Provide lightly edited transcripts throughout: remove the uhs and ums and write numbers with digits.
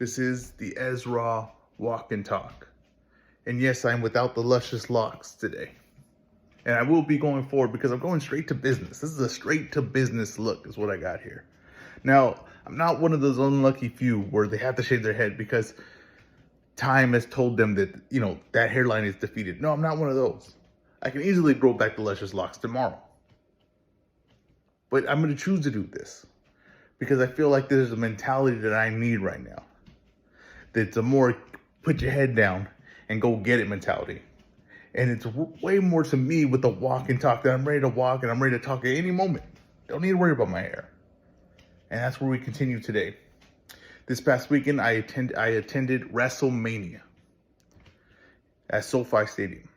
This is the Ezra Walk and Talk. And yes, I'm without the luscious locks today. And I will be going forward because I'm going straight to business. This is a straight to business look is what I got here. Now, I'm not one of those unlucky few where they have to shave their head because time has told them that, that hairline is defeated. No, I'm not one of those. I can easily grow back the luscious locks tomorrow. But I'm going to choose to do this because I feel like there's a mentality that I need right now. That's a more put your head down and go get it mentality. And it's way more to me with the walk and talk that I'm ready to walk and I'm ready to talk at any moment. Don't need to worry about my hair. And that's where we continue today. This past weekend, I attended WrestleMania at SoFi Stadium.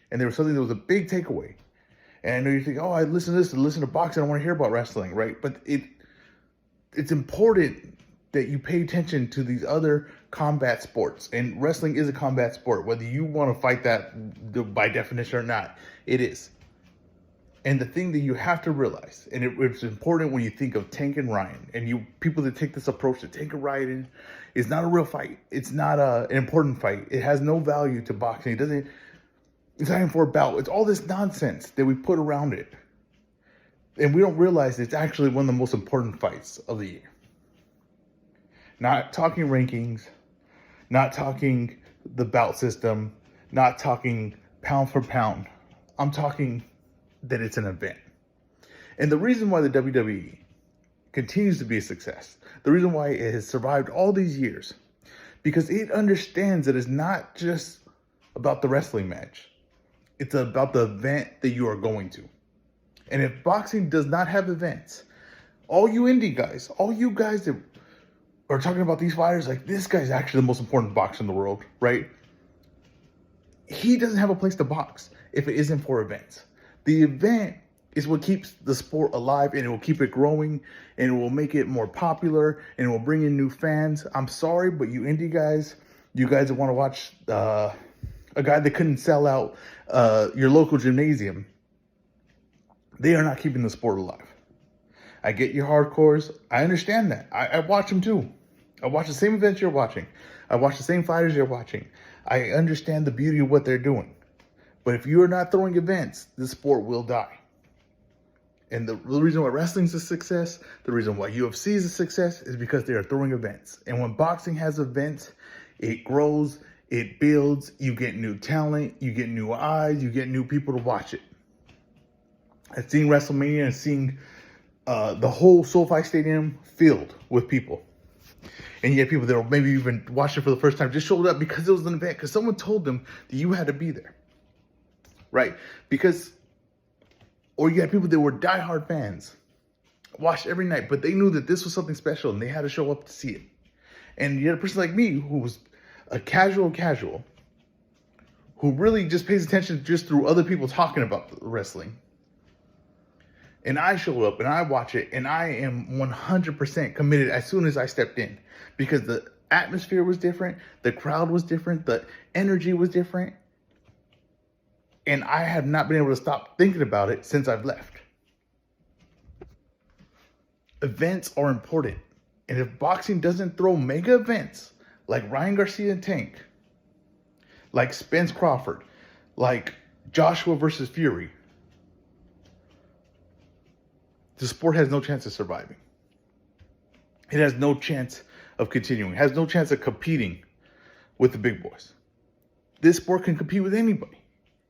And there was something that was a big takeaway. And I know you think, oh, I listen to this and listen to boxing. I don't want to hear about wrestling, right? But it's important that you pay attention to these other combat sports. And wrestling is a combat sport. Whether you want to fight that by definition or not, it is. And the thing that you have to realize, and it's important when you think of Tank and Ryan, and you people that take this approach to Tank and Ryan is not a real fight. It's not an important fight. It has no value to boxing. It's not even for a bout. It's all this nonsense that we put around it. And we don't realize it's actually one of the most important fights of the year. Not talking rankings, not talking the bout system, not talking pound for pound. I'm talking that it's an event. And the reason why the WWE continues to be a success, the reason why it has survived all these years, because it understands that it's not just about the wrestling match. It's about the event that you are going to. And if boxing does not have events, all you indie guys, all you guys that are talking about these fighters, like this guy's actually the most important boxer in the world, right? He doesn't have a place to box if it isn't for events. The event is what keeps the sport alive, and it will keep it growing, and it will make it more popular, and it will bring in new fans. I'm sorry, but you indie guys, you guys that want to watch a guy that couldn't sell out your local gymnasium, they are not keeping the sport alive. I get your hardcores. I understand that. I watch them too. I watch the same events you're watching. I watch the same fighters you're watching. I understand the beauty of what they're doing. But if you are not throwing events, the sport will die. And the reason why wrestling is a success, the reason why UFC is a success is because they are throwing events. And when boxing has events, it grows, it builds, you get new talent, you get new eyes, you get new people to watch it. I've seen WrestleMania and seeing the whole SoFi Stadium filled with people. And you get people that maybe even watched it for the first time, just showed up because it was an event, because someone told them that you had to be there. Right? Or you had people that were diehard fans, watched every night, but they knew that this was something special and they had to show up to see it. And you had a person like me who was a casual, who really just pays attention just through other people talking about wrestling. And I show up and I watch it and I am 100% committed as soon as I stepped in, because the atmosphere was different, the crowd was different, the energy was different. And I have not been able to stop thinking about it since I've left. Events are important. And if boxing doesn't throw mega events like Ryan Garcia and Tank, like Spence Crawford, like Joshua versus Fury, the sport has no chance of surviving. It has no chance of continuing. It has no chance of competing with the big boys. This sport can compete with anybody.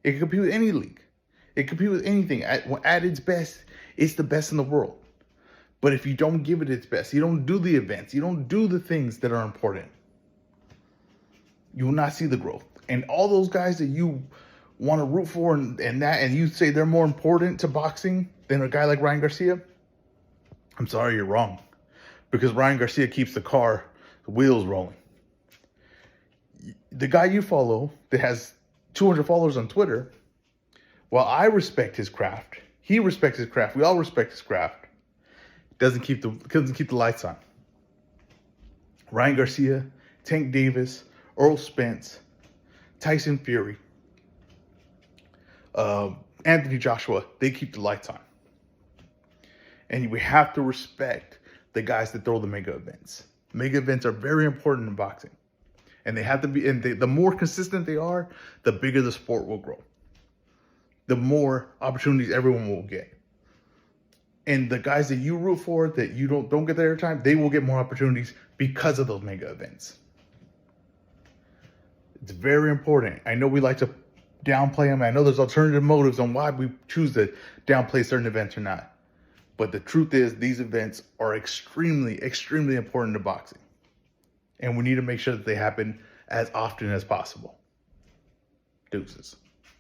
It can compete with any league. It can compete with anything. At its best, it's the best in the world. But if you don't give it its best, you don't do the events, you don't do the things that are important, you will not see the growth. And all those guys that you want to root for and you say they're more important to boxing than a guy like Ryan Garcia, I'm sorry, you're wrong. Because Ryan Garcia keeps the wheels rolling. The guy you follow that has 200 followers on Twitter, while I respect his craft, he respects his craft, we all respect his craft, doesn't keep the lights on. Ryan Garcia, Tank Davis, Earl Spence, Tyson Fury, Anthony Joshua, they keep the lights on. And we have to respect the guys that throw the mega events. Mega events are very important in boxing. And they have to be, and the more consistent they are, the bigger the sport will grow. The more opportunities everyone will get. And the guys that you root for, that you don't get their time, they will get more opportunities because of those mega events. It's very important. I know we like to downplay them. I know there's alternative motives on why we choose to downplay certain events or not. But the truth is, these events are extremely, extremely important to boxing. And we need to make sure that they happen as often as possible. Deuces.